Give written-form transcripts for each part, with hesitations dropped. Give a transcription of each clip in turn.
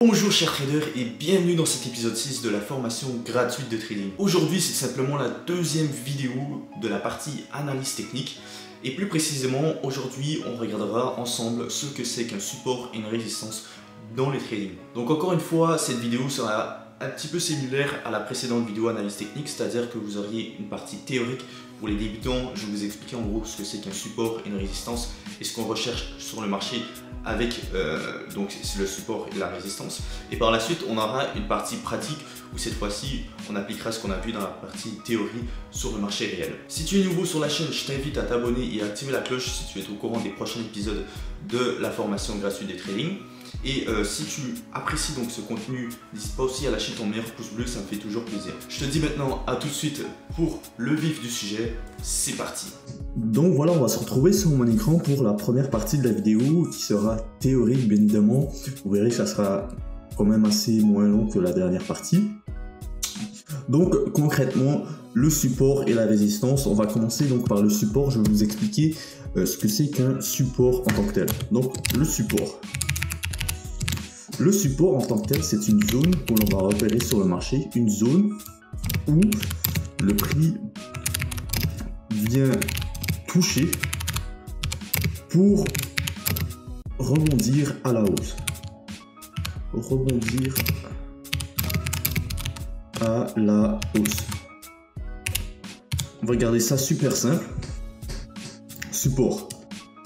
Bonjour chers traders et bienvenue dans cet épisode 6 de la formation gratuite de trading. Aujourd'hui c'est simplement la deuxième vidéo de la partie analyse technique et plus précisément aujourd'hui on regardera ensemble ce que c'est qu'un support et une résistance dans les trading. Donc encore une fois cette vidéo sera un petit peu similaire à la précédente vidéo analyse technique, c'est-à-dire que vous auriez une partie théorique pour les débutants. Je vais vous expliquer en gros ce que c'est qu'un support et une résistance et ce qu'on recherche sur le marché avec donc le support et la résistance. Et par la suite on aura une partie pratique où cette fois-ci on appliquera ce qu'on a vu dans la partie théorie sur le marché réel. Si tu es nouveau sur la chaîne, je t'invite à t'abonner et à activer la cloche si tu es au courant des prochains épisodes de la formation gratuite des trading. Et si tu apprécies donc ce contenu, n'hésite pas aussi à lâcher ton meilleur pouce bleu, ça me fait toujours plaisir. Je te dis maintenant à tout de suite pour le vif du sujet, c'est parti. Donc voilà, on va se retrouver sur mon écran pour la première partie de la vidéo qui sera théorique bien évidemment. Vous verrez que ça sera quand même assez moins long que la dernière partie. Donc concrètement, le support et la résistance, on va commencer donc par le support. Je vais vous expliquer ce que c'est qu'un support en tant que tel. Donc le support. Le support en tant que tel, c'est une zone que l'on va repérer sur le marché, une zone où le prix vient toucher pour rebondir à la hausse. Rebondir à la hausse. On va regarder ça super simple. Support.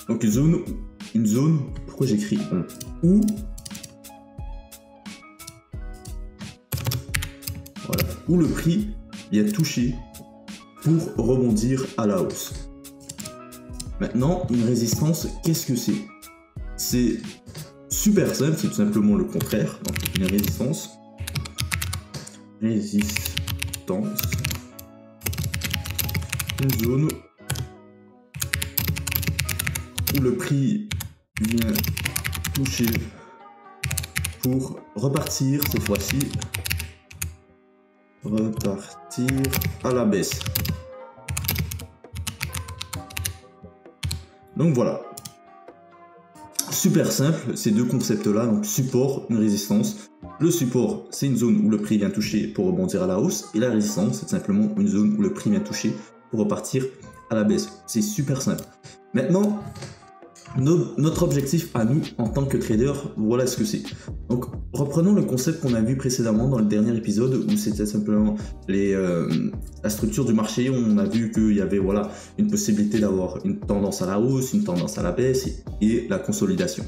Donc une zone, pourquoi j'écris où où le prix vient toucher pour rebondir à la hausse. Maintenant, une résistance, qu'est-ce que c'est? C'est super simple, c'est tout simplement le contraire. Donc une résistance, une zone où le prix vient toucher pour repartir cette fois-ci. Repartir à la baisse. Donc voilà, super simple ces deux concepts là, donc support, une résistance. Le support c'est une zone où le prix vient toucher pour rebondir à la hausse et la résistance c'est simplement une zone où le prix vient toucher pour repartir à la baisse. C'est super simple. Maintenant notre objectif à nous en tant que trader, voilà ce que c'est. Donc reprenons le concept qu'on a vu précédemment dans le dernier épisode où c'était simplement la structure du marché. On a vu qu'il y avait voilà une possibilité d'avoir une tendance à la hausse, une tendance à la baisse et la consolidation.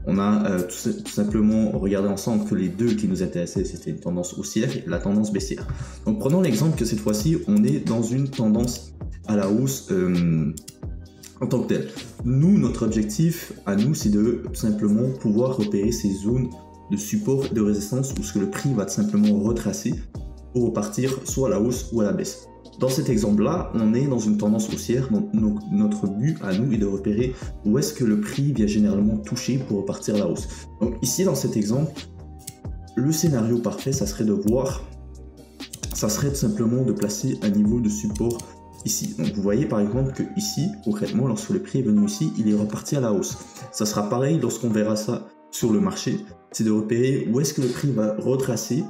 On a tout simplement regardé ensemble que les deux qui nous intéressaient c'était une tendance haussière et la tendance baissière. Donc prenons l'exemple que cette fois-ci on est dans une tendance à la hausse en tant que tel. Nous, notre objectif à nous, c'est de tout simplement pouvoir repérer ces zones de support et de résistance où ce que le prix va tout simplement retracer pour repartir soit à la hausse ou à la baisse. Dans cet exemple-là, on est dans une tendance haussière, donc notre but à nous est de repérer où est-ce que le prix vient généralement toucher pour repartir à la hausse. Donc ici, dans cet exemple, le scénario parfait, ça serait de voir, ça serait tout simplement de placer un niveau de support ici. Donc vous voyez par exemple que ici, concrètement, lorsque le prix est venu ici, il est reparti à la hausse. Ça sera pareil lorsqu'on verra ça sur le marché, c'est de repérer où est-ce que le prix va retracer,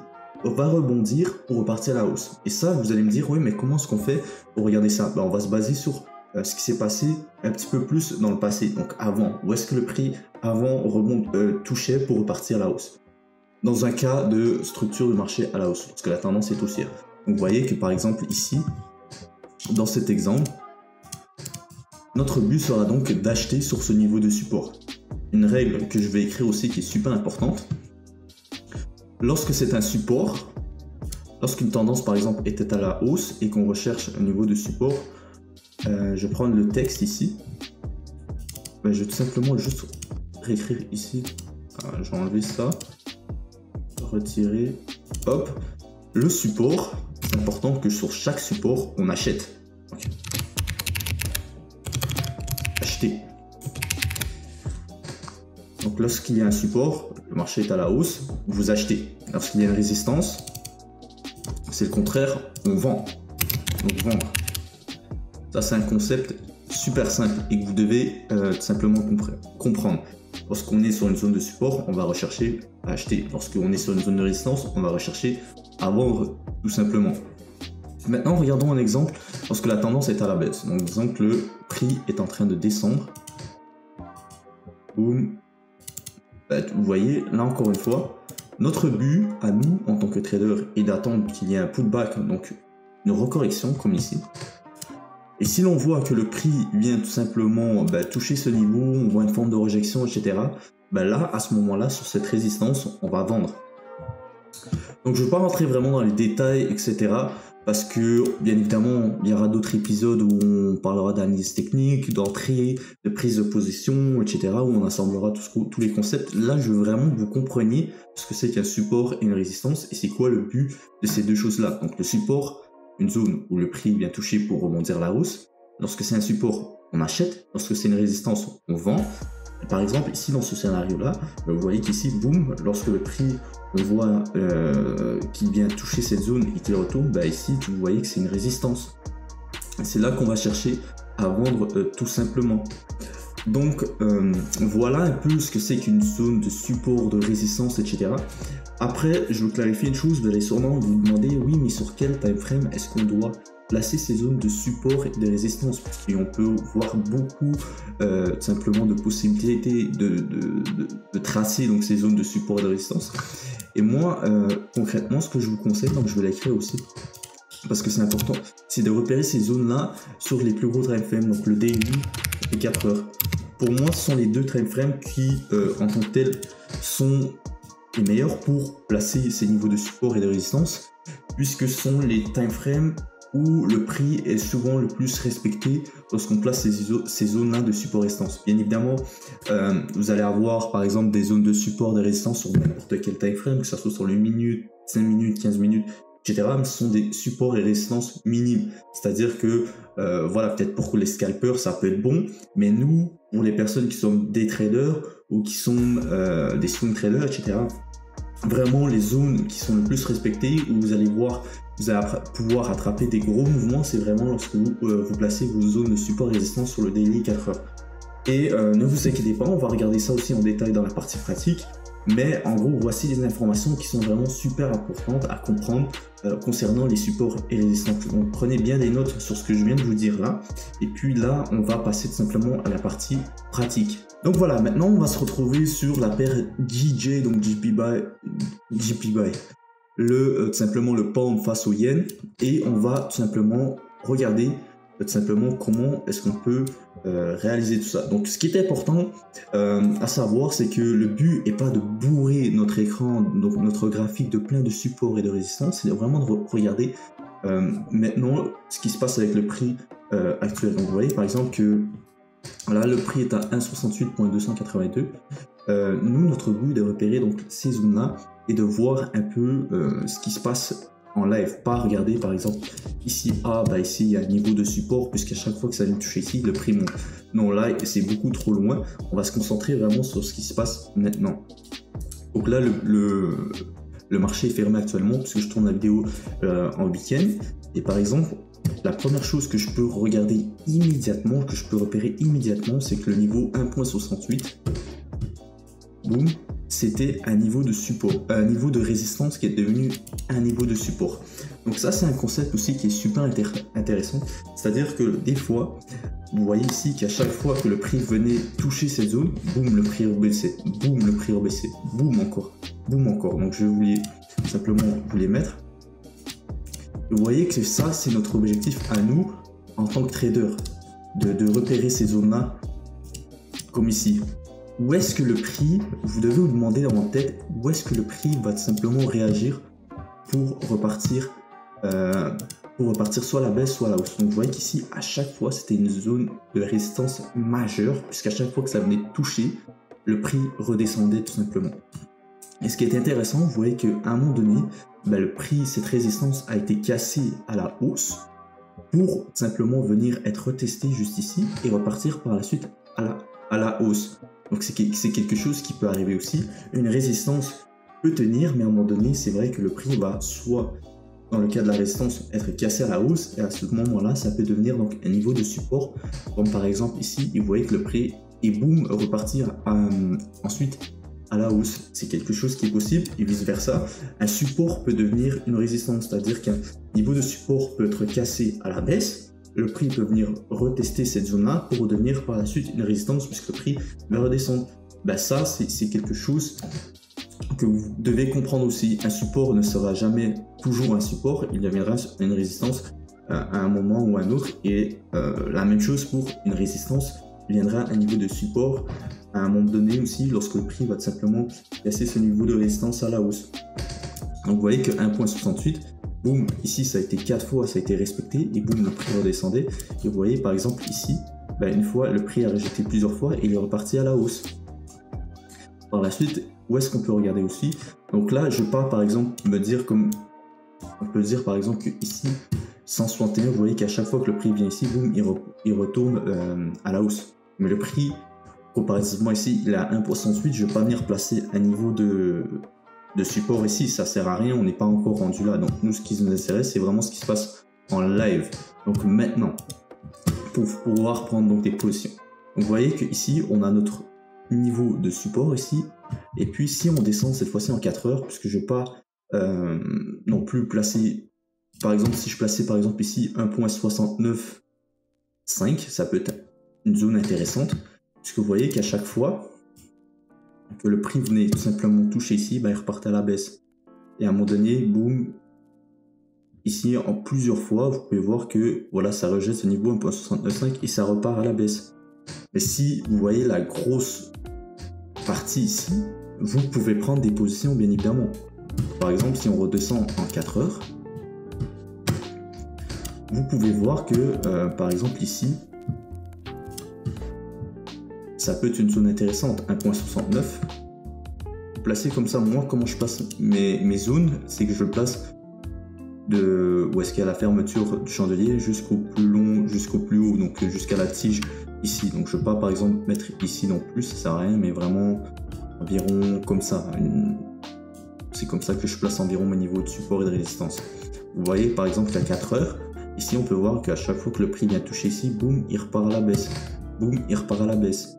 va rebondir pour repartir à la hausse. Et ça, vous allez me dire, oui, mais comment est-ce qu'on fait pour regarder ça? On va se baser sur ce qui s'est passé un petit peu plus dans le passé, donc avant. Où est-ce que le prix avant touchait pour repartir à la hausse? Dans un cas de structure de marché à la hausse, parce que la tendance est haussière. Donc vous voyez que par exemple ici, dans cet exemple, notre but sera donc d'acheter sur ce niveau de support. Une règle que je vais écrire aussi qui est super importante. Lorsque c'est un support, lorsqu'une tendance par exemple était à la hausse et qu'on recherche un niveau de support, je vais prendre le texte ici. Je vais tout simplement juste réécrire ici. Je vais enlever ça. Retirer. Hop. Le support, c'est important que sur chaque support, on achète. Okay. Acheter. Donc lorsqu'il y a un support, le marché est à la hausse, vous achetez. Lorsqu'il y a une résistance, c'est le contraire, on vend. Donc vendre. Ça c'est un concept super simple et que vous devez tout simplement comprendre. lorsqu'on est sur une zone de support, on va rechercher à acheter. Lorsqu'on est sur une zone de résistance, on va rechercher à vendre tout simplement. Maintenant, regardons un exemple lorsque la tendance est à la baisse. Donc, disons que le prix est en train de descendre. Boum. Vous voyez, là encore une fois, notre but à nous, en tant que trader, est d'attendre qu'il y ait un pullback, donc une recorrection comme ici. Et si l'on voit que le prix vient tout simplement toucher ce niveau, on voit une forme de rejection, etc. Là, à ce moment-là, sur cette résistance, on va vendre. Donc je ne vais pas rentrer vraiment dans les détails, etc. Parce que, bien évidemment, il y aura d'autres épisodes où on parlera d'analyse technique, d'entrée, de prise de position, etc. Où on assemblera tous les concepts. Là, je veux vraiment que vous compreniez ce que c'est qu'un support et une résistance et c'est quoi le but de ces deux choses-là. Donc le support, une zone où le prix vient toucher pour rebondir à la hausse. Lorsque c'est un support, on achète. Lorsque c'est une résistance, on vend. Et par exemple, ici, dans ce scénario-là, vous voyez qu'ici, boum, lorsque le prix, on voit qu'il vient toucher cette zone et qu'il retourne, ici, vous voyez que c'est une résistance. C'est là qu'on va chercher à vendre tout simplement. Donc, voilà un peu ce que c'est qu'une zone de support, de résistance, etc. Après, je veux clarifier une chose, vous allez sûrement vous demander, oui, mais sur quel time frame est-ce qu'on doit placer ces zones de support et de résistance, parce qu'on peut voir beaucoup tout simplement de possibilités de tracer donc ces zones de support et de résistance. Et moi, concrètement, ce que je vous conseille, donc je vais l'écrire aussi, parce que c'est important, c'est de repérer ces zones-là sur les plus gros time frames, donc le daily et 4 heures. Pour moi, ce sont les deux time frames qui, en tant que tels, sont les meilleurs pour placer ces niveaux de support et de résistance, puisque ce sont les time frames où le prix est souvent le plus respecté lorsqu'on place ces zones-là de support-résistance. Bien évidemment, vous allez avoir par exemple des zones de support et de résistance sur n'importe quel time frame, que ce soit sur les minutes, 5 minutes, 15 minutes, etc. Mais ce sont des supports et résistances minimes. C'est-à-dire que, voilà, peut-être pour les scalpers, ça peut être bon, mais nous, pour les personnes qui sont des traders ou qui sont des swing traders, etc., vraiment les zones qui sont le plus respectées, où vous allez voir, vous allez pouvoir attraper des gros mouvements, c'est vraiment lorsque vous placez vos zones de support et résistance sur le daily 4 heures. Et ne vous inquiétez pas, on va regarder ça aussi en détail dans la partie pratique. Mais en gros, voici les informations qui sont vraiment super importantes à comprendre concernant les supports et résistances. Donc prenez bien des notes sur ce que je viens de vous dire là. Et puis là, on va passer tout simplement à la partie pratique. Donc voilà, maintenant on va se retrouver sur la paire GJ, donc GPY, tout simplement le pound face au yen. Et on va tout simplement regarder tout simplement comment est-ce qu'on peut réaliser tout ça. Donc ce qui est important à savoir, c'est que le but n'est pas de bourrer notre écran, donc notre graphique de plein de supports et de résistance, c'est vraiment de regarder maintenant ce qui se passe avec le prix actuel. Donc vous voyez par exemple que là le prix est à 1,68.282. Nous, notre but est de repérer donc ces zones là et de voir un peu ce qui se passe en live, pas regarder par exemple ici, ici il y a un niveau de support, puisqu'à chaque fois que ça vient toucher ici, le prix monte. Non, là c'est beaucoup trop loin, on va se concentrer vraiment sur ce qui se passe maintenant. Donc là le marché est fermé actuellement, puisque je tourne la vidéo en week-end, et par exemple la première chose que je peux regarder immédiatement, que je peux repérer immédiatement, c'est que le niveau 1.68, boum, c'était un niveau de support, un niveau de résistance qui est devenu un niveau de support. Donc ça, c'est un concept aussi qui est super intéressant. C'est-à-dire que des fois, vous voyez ici qu'à chaque fois que le prix venait toucher cette zone, boum, le prix rebaissait, boum, le prix rebaissait, boum encore, boum encore. Donc je voulais simplement vous les mettre. Vous voyez que ça, c'est notre objectif à nous, en tant que trader, de repérer ces zones-là, comme ici. Où est-ce que le prix, vous devez vous demander dans votre tête, où est-ce que le prix va tout simplement réagir pour repartir soit à la baisse, soit à la hausse. Donc vous voyez qu'ici, à chaque fois, c'était une zone de résistance majeure, puisqu'à chaque fois que ça venait toucher, le prix redescendait tout simplement. Et ce qui est intéressant, vous voyez qu'à un moment donné, le prix, cette résistance a été cassée à la hausse pour simplement venir être retesté juste ici et repartir par la suite à la hausse. Donc c'est quelque chose qui peut arriver aussi. Une résistance peut tenir, mais à un moment donné, c'est vrai que le prix va soit, dans le cas de la résistance, être cassé à la hausse, et à ce moment-là, ça peut devenir donc un niveau de support. Comme par exemple ici, vous voyez que le prix et boum, repartir ensuite à la hausse. C'est quelque chose qui est possible et vice versa. Un support peut devenir une résistance, c'est-à-dire qu'un niveau de support peut être cassé à la baisse. Le prix peut venir retester cette zone-là pour devenir par la suite une résistance puisque le prix va redescendre. Ben ça, c'est quelque chose que vous devez comprendre aussi. Un support ne sera jamais toujours un support, il deviendra une résistance à un moment ou à un autre. Et la même chose pour une résistance, il viendra un niveau de support à un moment donné aussi lorsque le prix va tout simplement casser ce niveau de résistance à la hausse. Donc vous voyez que 1.68, boum, ici ça a été 4 fois, ça a été respecté et boum, le prix redescendait. Et vous voyez par exemple ici, ben, une fois le prix a rejeté plusieurs fois et il est reparti à la hausse. Par la suite, où est-ce qu'on peut regarder aussi? Donc là, je pars par exemple me dire comme on peut dire par exemple que ici 161, vous voyez qu'à chaque fois que le prix vient ici, boum, il retourne à la hausse. Mais le prix, comparativement ici, il est à 1.68, je ne vais pas venir placer un niveau de support ici, ça sert à rien, on n'est pas encore rendu là. Donc nous, ce qui nous intéresse, c'est vraiment ce qui se passe en live. Donc maintenant, pour pouvoir prendre donc des positions. Donc vous voyez qu'ici, on a notre niveau de support ici, et puis si on descend cette fois-ci en 4 heures, puisque je ne vais pas non plus placer, par exemple, si je plaçais par exemple ici 1.69.5, ça peut être une zone intéressante, puisque vous voyez qu'à chaque fois que le prix venait tout simplement toucher ici, bah, il repartait à la baisse. Et à un moment donné, boum, ici en plusieurs fois, vous pouvez voir que voilà, ça rejette ce niveau 1.69.5 et ça repart à la baisse. Mais si vous voyez la grosse partie ici, vous pouvez prendre des positions bien évidemment. Par exemple, si on redescend en 4 heures, vous pouvez voir que par exemple ici, ça peut être une zone intéressante, 1.69. Placé comme ça, moi comment je place mes zones, c'est que je le place de où est-ce qu'il y a la fermeture du chandelier jusqu'au plus long, jusqu'au plus haut, donc jusqu'à la tige ici. Donc je ne veux pas par exemple mettre ici non plus, ça sert à rien, mais vraiment environ comme ça. C'est comme ça que je place environ mon niveau de support et de résistance. Vous voyez par exemple qu'à 4 heures, ici on peut voir qu'à chaque fois que le prix vient toucher ici, boum, il repart à la baisse. Boum, il repart à la baisse.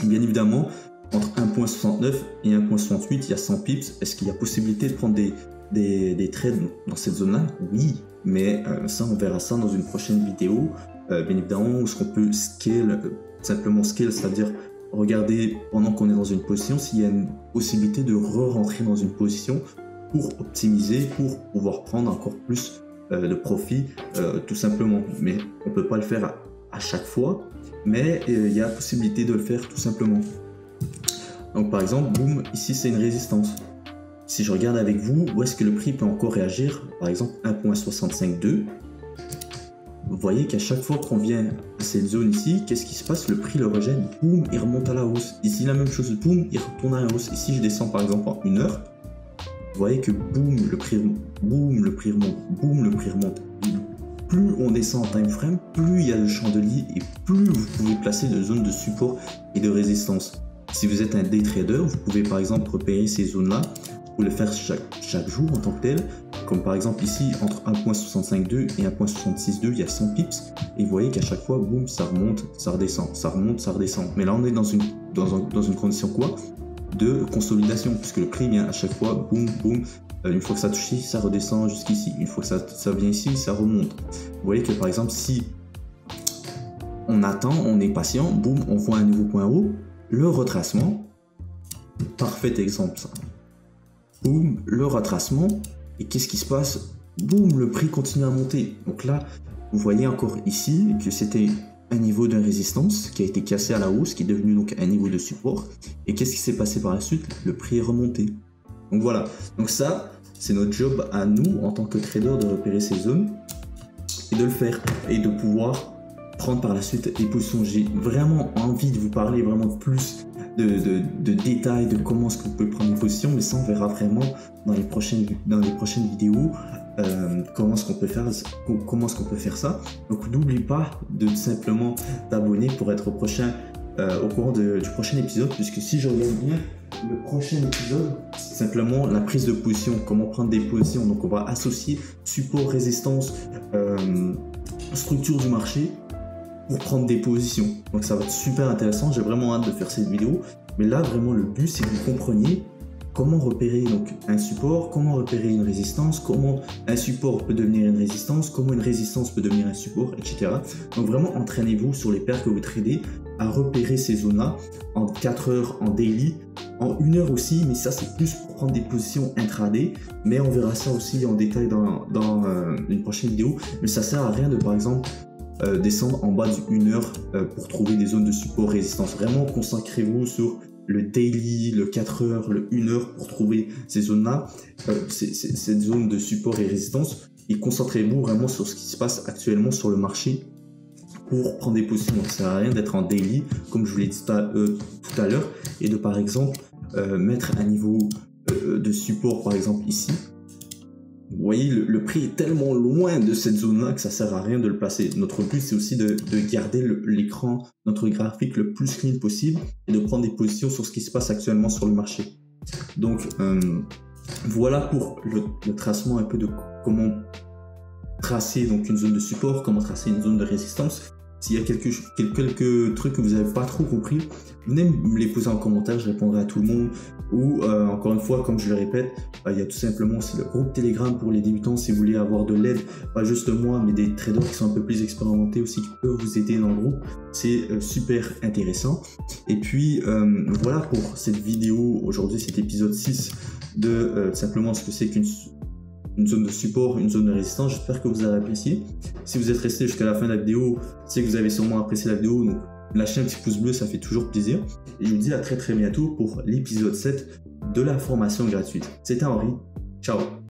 Bien évidemment, entre 1.69 et 1.68, il y a 100 pips. Est-ce qu'il y a possibilité de prendre des trades dans cette zone-là? Oui, mais ça, on verra ça dans une prochaine vidéo. Bien évidemment, est-ce qu'on peut scale, simplement scale, c'est-à-dire regarder pendant qu'on est dans une position s'il y a une possibilité de re-rentrer dans une position pour optimiser, pour pouvoir prendre encore plus de profit, tout simplement. Mais on ne peut pas le faire à chaque fois, mais il y a la possibilité de le faire tout simplement. Donc par exemple, boum, ici c'est une résistance. Si je regarde avec vous, où est-ce que le prix peut encore réagir? Par exemple 1.65.2. Vous voyez qu'à chaque fois qu'on vient à cette zone ici, qu'est-ce qui se passe? Le prix le rejette, boum, il remonte à la hausse. Ici la même chose, boum, il retourne à la hausse. Ici je descends par exemple en 1 heure. Vous voyez que boum, le prix remonte, boum, le prix remonte, boum, le prix remonte. Plus on descend en time frame, plus il y a le chandelier et plus vous pouvez placer de zones de support et de résistance. Si vous êtes un day trader, vous pouvez par exemple repérer ces zones-là. Vous pouvez le faire chaque jour en tant que tel. Comme par exemple ici, entre 1.65.2 et 1.66.2, il y a 100 pips. Et vous voyez qu'à chaque fois, boum, ça remonte, ça redescend, ça remonte, ça redescend. Mais là, on est dans une condition quoi? De consolidation, puisque le prix vient à chaque fois, boum, boum. Une fois que ça touche ici, ça redescend jusqu'ici. Une fois que ça vient ici, ça remonte. Vous voyez que par exemple, si on attend, on est patient, boum, on voit un nouveau point haut, le retracement, parfait exemple ça. Boum, le retracement, et qu'est-ce qui se passe? Boum, le prix continue à monter. Donc là, vous voyez encore ici que c'était un niveau de résistance qui a été cassé à la hausse, qui est devenu donc un niveau de support. Et qu'est-ce qui s'est passé par la suite? Le prix est remonté. Donc voilà, donc ça, c'est notre job à nous en tant que trader de repérer ces zones et de le faire et de pouvoir prendre par la suite des positions. J'ai vraiment envie de vous parler vraiment plus de détails de comment est-ce que vous pouvez prendre une position, mais ça on verra vraiment dans les prochaines vidéos comment est-ce qu'on peut faire ça. Donc n'oublie pas de simplement t'abonner pour être au courant du prochain épisode, puisque si je regarde bien le prochain épisode, c'est simplement la prise de position, comment prendre des positions. Donc on va associer support, résistance, structure du marché pour prendre des positions. Donc ça va être super intéressant, j'ai vraiment hâte de faire cette vidéo. Mais là, vraiment, le but, c'est que vous compreniez comment repérer donc un support, comment repérer une résistance, comment un support peut devenir une résistance, comment une résistance peut devenir un support, etc. Donc vraiment, entraînez-vous sur les paires que vous tradez à repérer ces zones-là en 4 heures, en daily, en 1 heure aussi, mais ça c'est plus pour prendre des positions intraday, mais on verra ça aussi en détail dans une prochaine vidéo. Mais ça sert à rien de, par exemple, descendre en bas du 1 heure pour trouver des zones de support résistance. Vraiment, consacrez-vous sur le daily, le 4 heures, le 1 heure pour trouver ces zones-là, cette zone de support et résistance, et concentrez-vous vraiment sur ce qui se passe actuellement sur le marché pour prendre des positions. Donc ça sert à rien d'être en daily, comme je vous l'ai dit tout à l'heure, et de par exemple mettre un niveau de support par exemple ici. Vous voyez, le prix est tellement loin de cette zone-là que ça sert à rien de le placer. Notre but, c'est aussi de garder l'écran, notre graphique le plus clean possible et de prendre des positions sur ce qui se passe actuellement sur le marché. Donc, voilà pour le tracement un peu de comment tracer donc une zone de support, comment tracer une zone de résistance. S'il y a quelques trucs que vous n'avez pas trop compris, venez me les poser en commentaire, je répondrai à tout le monde. Ou encore une fois, comme je le répète, il y a tout simplement aussi le groupe Telegram pour les débutants si vous voulez avoir de l'aide, pas juste moi, mais des traders qui sont un peu plus expérimentés aussi qui peuvent vous aider dans le groupe. C'est super intéressant. Et puis voilà pour cette vidéo, aujourd'hui cet épisode 6 de simplement ce que c'est qu'une zone de support, une zone de résistance. J'espère que vous avez apprécié. Si vous êtes resté jusqu'à la fin de la vidéo, c'est que vous avez sûrement apprécié la vidéo. Donc lâchez un petit pouce bleu, ça fait toujours plaisir. Et je vous dis à très bientôt pour l'épisode 7 de la formation gratuite. C'était Henri. Ciao.